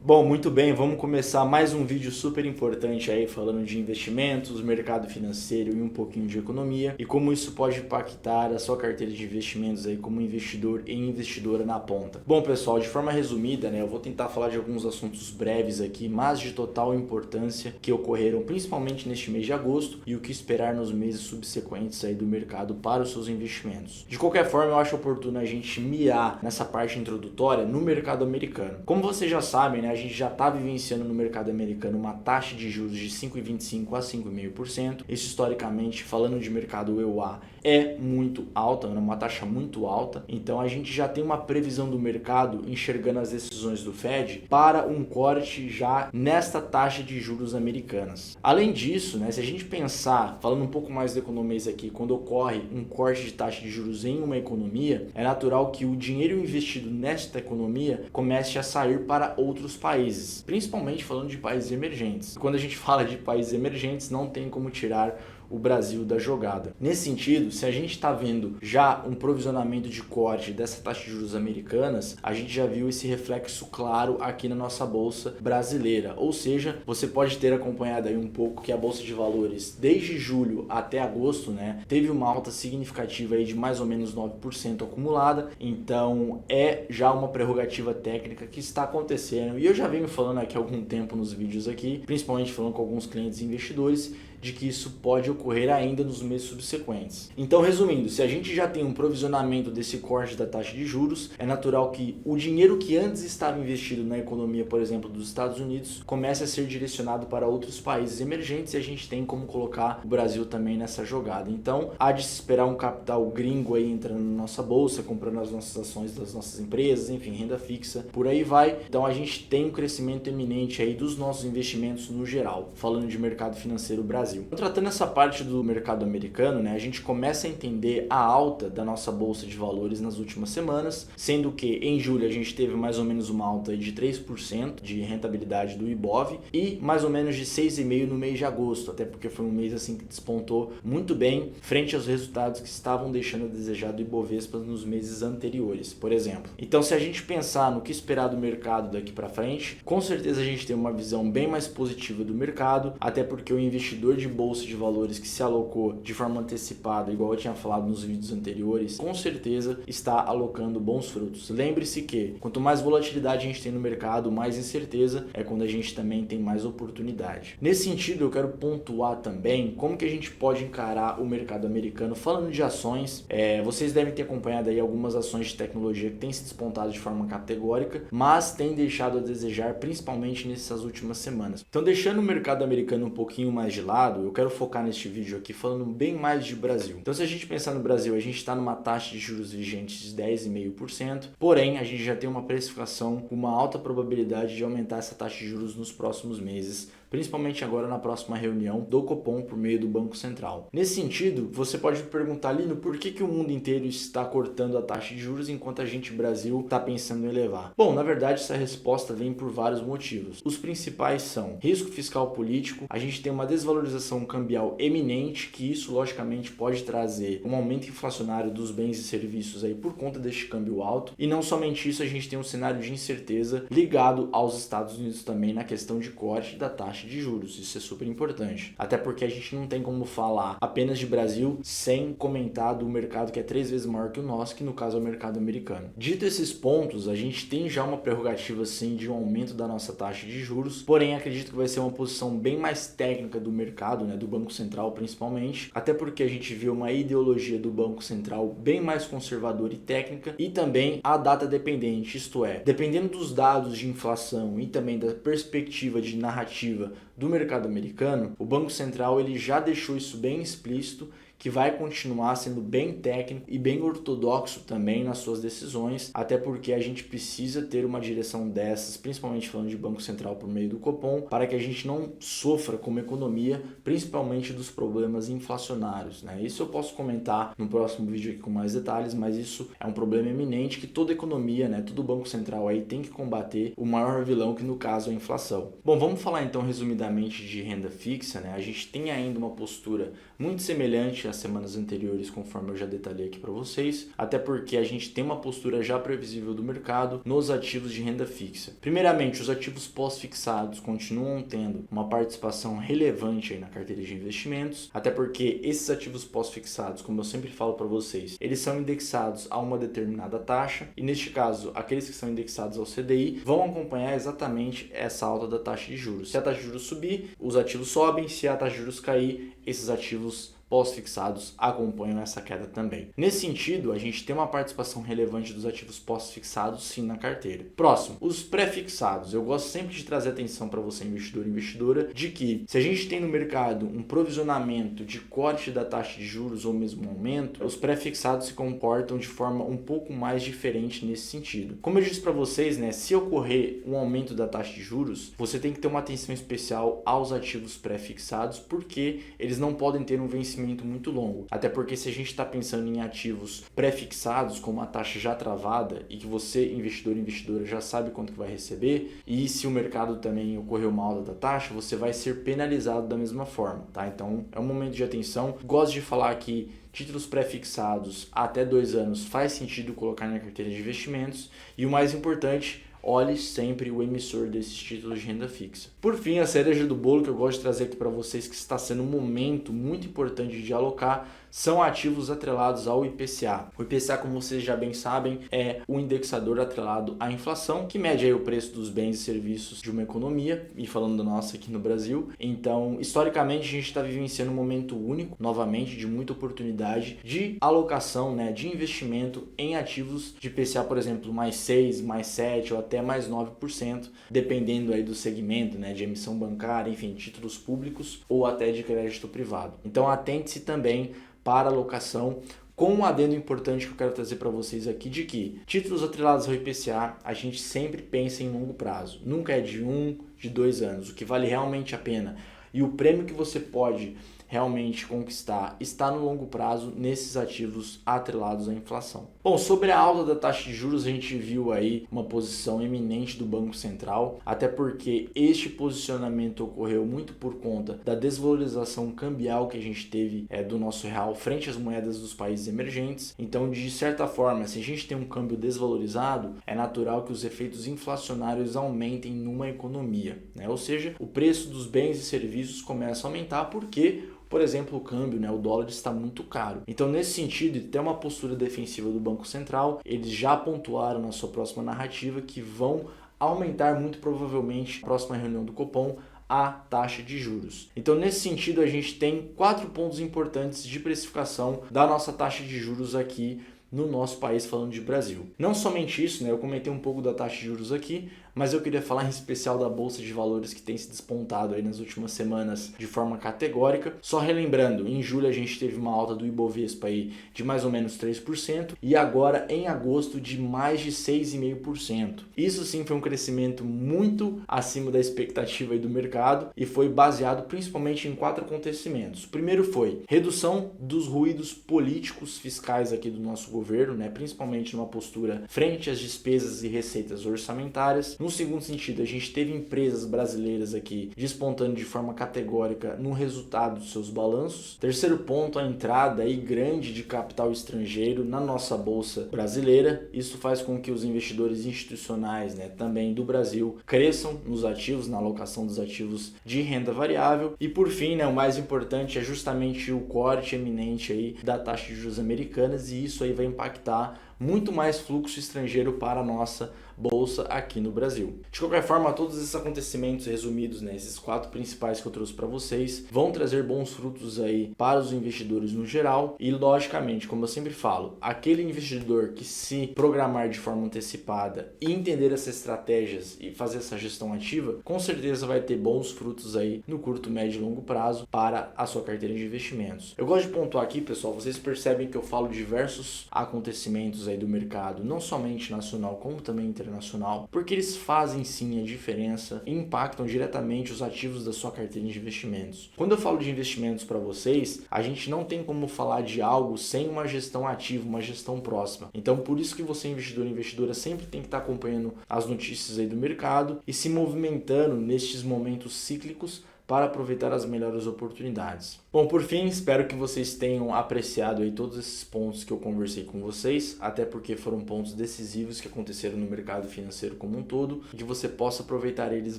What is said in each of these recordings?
Bom, muito bem, vamos começar mais um vídeo super importante aí falando de investimentos, mercado financeiro e um pouquinho de economia e como isso pode impactar a sua carteira de investimentos aí como investidor e investidora na ponta. Bom, pessoal, de forma resumida, eu vou tentar falar de alguns assuntos breves aqui, mas de total importância que ocorreram principalmente neste mês de agosto e o que esperar nos meses subsequentes aí do mercado para os seus investimentos. De qualquer forma, eu acho oportuno a gente mirar nessa parte introdutória no mercado americano. Como vocês já sabem, a gente já está vivenciando no mercado americano uma taxa de juros de 5,25% a 5,5%. Isso historicamente, falando de mercado EUA, é muito alta, é uma taxa muito alta. Então a gente já tem uma previsão do mercado enxergando as decisões do Fed para um corte já nesta taxa de juros americanas. Além disso, se a gente pensar, falando um pouco mais do economês aqui, quando ocorre um corte de taxa de juros em uma economia, é natural que o dinheiro investido nesta economia comece a sair para outros países, principalmente falando de países emergentes. Quando a gente fala de países emergentes, não tem como tirar o Brasil da jogada. Nesse sentido, se a gente está vendo já um provisionamento de corte dessa taxa de juros americanas, a gente já viu esse reflexo claro aqui na nossa bolsa brasileira. Ou seja, você pode ter acompanhado aí um pouco que a bolsa de valores desde julho até agosto, teve uma alta significativa aí de mais ou menos 9% acumulada. Então é já uma prerrogativa técnica que está acontecendo. E eu já venho falando aqui há algum tempo nos vídeos aqui, principalmente falando com alguns clientes e investidores, de que isso pode ocorrer ainda nos meses subsequentes. Então, resumindo, se a gente já tem um provisionamento desse corte da taxa de juros, é natural que o dinheiro que antes estava investido na economia, por exemplo, dos Estados Unidos, comece a ser direcionado para outros países emergentes e a gente tem como colocar o Brasil também nessa jogada. Então, há de se esperar um capital gringo aí entrando na nossa bolsa, comprando as nossas ações das nossas empresas, enfim, renda fixa, por aí vai. Então, a gente tem um crescimento eminente aí dos nossos investimentos no geral, falando de mercado financeiro Brasil. Tratando essa parte do mercado americano, a gente começa a entender a alta da nossa bolsa de valores nas últimas semanas, sendo que em julho a gente teve mais ou menos uma alta de 3% de rentabilidade do Ibov e mais ou menos de 6,5% no mês de agosto, até porque foi um mês assim que despontou muito bem frente aos resultados que estavam deixando a desejar do Ibovespa nos meses anteriores, por exemplo. Então, se a gente pensar no que esperar do mercado daqui para frente, com certeza a gente tem uma visão bem mais positiva do mercado, até porque o investidor de bolsa de valores que se alocou de forma antecipada, igual eu tinha falado nos vídeos anteriores, com certeza está alocando bons frutos. Lembre-se que quanto mais volatilidade a gente tem no mercado, mais incerteza é quando a gente também tem mais oportunidade. Nesse sentido, eu quero pontuar também como que a gente pode encarar o mercado americano. Falando de ações, vocês devem ter acompanhado aí algumas ações de tecnologia que têm se despontado de forma categórica, mas têm deixado a desejar, principalmente nessas últimas semanas. Então, deixando o mercado americano um pouquinho mais de lado, eu quero focar neste vídeo aqui falando bem mais de Brasil. Então, se a gente pensar no Brasil, a gente está numa taxa de juros vigentes de 10,5%, porém, a gente já tem uma precificação com uma alta probabilidade de aumentar essa taxa de juros nos próximos meses, principalmente agora na próxima reunião do Copom por meio do Banco Central. Nesse sentido, você pode me perguntar, Lino, por que o mundo inteiro está cortando a taxa de juros enquanto a gente, Brasil, está pensando em elevar? Bom, na verdade, essa resposta vem por vários motivos. Os principais são risco fiscal político, a gente tem uma desvalorização cambial eminente, que isso, logicamente, pode trazer um aumento inflacionário dos bens e serviços aí por conta deste câmbio alto, e não somente isso, a gente tem um cenário de incerteza ligado aos Estados Unidos também na questão de corte da taxa de juros. Isso é super importante, até porque a gente não tem como falar apenas de Brasil sem comentar do mercado que é 3 vezes maior que o nosso, que no caso é o mercado americano. Dito esses pontos, a gente tem já uma prerrogativa sim de um aumento da nossa taxa de juros, porém acredito que vai ser uma posição bem mais técnica do mercado, do Banco Central principalmente, até porque a gente viu uma ideologia do Banco Central bem mais conservadora e técnica, e também a data dependente, isto é, dependendo dos dados de inflação e também da perspectiva de narrativa do mercado americano, o Banco Central ele já deixou isso bem explícito, que vai continuar sendo bem técnico e bem ortodoxo também nas suas decisões, até porque a gente precisa ter uma direção dessas, principalmente falando de Banco Central por meio do Copom, para que a gente não sofra como economia, principalmente dos problemas inflacionários. Isso eu posso comentar no próximo vídeo aqui com mais detalhes, mas isso é um problema eminente que toda economia, todo Banco Central aí tem que combater, o maior vilão que no caso é a inflação. Bom, vamos falar então resumidamente de renda fixa. A gente tem ainda uma postura muito semelhante as semanas anteriores, conforme eu já detalhei aqui para vocês, até porque a gente tem uma postura já previsível do mercado nos ativos de renda fixa. Primeiramente, os ativos pós-fixados continuam tendo uma participação relevante aí na carteira de investimentos, até porque esses ativos pós-fixados, como eu sempre falo para vocês, eles são indexados a uma determinada taxa e, neste caso, aqueles que são indexados ao CDI vão acompanhar exatamente essa alta da taxa de juros. Se a taxa de juros subir, os ativos sobem, se a taxa de juros cair, esses ativos pós-fixados acompanham essa queda também. Nesse sentido, a gente tem uma participação relevante dos ativos pós-fixados sim na carteira. Próximo, os pré-fixados. Eu gosto sempre de trazer atenção para você, investidor e investidora, de que se a gente tem no mercado um provisionamento de corte da taxa de juros ou mesmo aumento, os pré-fixados se comportam de forma um pouco mais diferente nesse sentido. Como eu disse para vocês, né, se ocorrer um aumento da taxa de juros, você tem que ter uma atenção especial aos ativos pré-fixados, porque eles não podem ter um vencimento muito longo. Até porque se a gente está pensando em ativos pré-fixados com uma taxa já travada e que você, investidor e investidora, já sabe quanto que vai receber, e se o mercado também ocorrer uma alta da taxa, você vai ser penalizado da mesma forma, tá? Então é um momento de atenção. Gosto de falar que títulos pré-fixados até 2 anos faz sentido colocar na carteira de investimentos, e o mais importante, olhe sempre o emissor desses títulos de renda fixa. Por fim, a cereja do bolo que eu gosto de trazer aqui para vocês, que está sendo um momento muito importante de alocar, são ativos atrelados ao IPCA. O IPCA, como vocês já bem sabem, é o indexador atrelado à inflação, que mede aí o preço dos bens e serviços de uma economia, e falando da nossa aqui no Brasil. Então, historicamente, a gente está vivenciando um momento único, novamente, de muita oportunidade de alocação, né, de investimento em ativos de IPCA, por exemplo, mais 6, mais 7 ou até mais 9%, dependendo aí do segmento, né, de emissão bancária, enfim, títulos públicos ou até de crédito privado. Então, atente-se também para alocação, com um adendo importante que eu quero trazer para vocês aqui, de que títulos atrelados ao IPCA, a gente sempre pensa em longo prazo, nunca é de 1, de 2 anos, o que vale realmente a pena. E o prêmio que você pode realmente conquistar está no longo prazo nesses ativos atrelados à inflação. Bom, sobre a alta da taxa de juros, a gente viu aí uma posição eminente do Banco Central, até porque este posicionamento ocorreu muito por conta da desvalorização cambial que a gente teve do nosso real frente às moedas dos países emergentes. Então, de certa forma, se a gente tem um câmbio desvalorizado, é natural que os efeitos inflacionários aumentem numa economia, né? Ou seja, o preço dos bens e serviços começa a aumentar porque, por exemplo, o câmbio, né, o dólar está muito caro. Então, nesse sentido, e até uma postura defensiva do Banco Central, eles já pontuaram na sua próxima narrativa que vão aumentar muito provavelmente na próxima reunião do Copom a taxa de juros. Então, nesse sentido, a gente tem 4 pontos importantes de precificação da nossa taxa de juros aqui no nosso país, falando de Brasil. Não somente isso, né? Eu comentei um pouco da taxa de juros aqui, mas eu queria falar em especial da Bolsa de Valores, que tem se despontado aí nas últimas semanas de forma categórica. Só relembrando, em julho a gente teve uma alta do Ibovespa aí de mais ou menos 3% e agora em agosto de mais de 6,5%. Isso sim foi um crescimento muito acima da expectativa aí do mercado e foi baseado principalmente em 4 acontecimentos. O primeiro foi redução dos ruídos políticos fiscais aqui do nosso governo, né? Principalmente numa postura frente às despesas e receitas orçamentárias. No segundo sentido, a gente teve empresas brasileiras aqui despontando de forma categórica no resultado dos seus balanços. Terceiro ponto, a entrada aí grande de capital estrangeiro na nossa bolsa brasileira. Isso faz com que os investidores institucionais, né, também do Brasil, cresçam nos ativos, na alocação dos ativos de renda variável. E por fim, né, o mais importante é justamente o corte eminente aí da taxa de juros americanas, e isso aí vai impactar muito mais fluxo estrangeiro para a nossa bolsa aqui no Brasil. De qualquer forma, todos esses acontecimentos resumidos, né, esses 4 principais que eu trouxe para vocês, vão trazer bons frutos aí para os investidores no geral e, logicamente, como eu sempre falo, aquele investidor que se programar de forma antecipada e entender essas estratégias e fazer essa gestão ativa, com certeza vai ter bons frutos aí no curto, médio e longo prazo para a sua carteira de investimentos. Eu gosto de pontuar aqui, pessoal, vocês percebem que eu falo de diversos acontecimentos aí do mercado, não somente nacional, como também internacional, porque eles fazem sim a diferença e impactam diretamente os ativos da sua carteira de investimentos. Quando eu falo de investimentos para vocês, a gente não tem como falar de algo sem uma gestão ativa, uma gestão próxima. Então, por isso que você, investidor e investidora, sempre tem que estar acompanhando as notícias aí do mercado e se movimentando nestes momentos cíclicos para aproveitar as melhores oportunidades. Bom, por fim, espero que vocês tenham apreciado aí todos esses pontos que eu conversei com vocês, até porque foram pontos decisivos que aconteceram no mercado financeiro como um todo, e que você possa aproveitar eles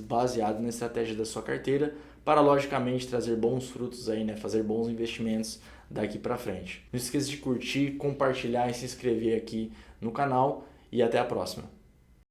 baseado na estratégia da sua carteira para, logicamente, trazer bons frutos aí, né? Fazer bons investimentos daqui para frente. Não esqueça de curtir, compartilhar e se inscrever aqui no canal e até a próxima.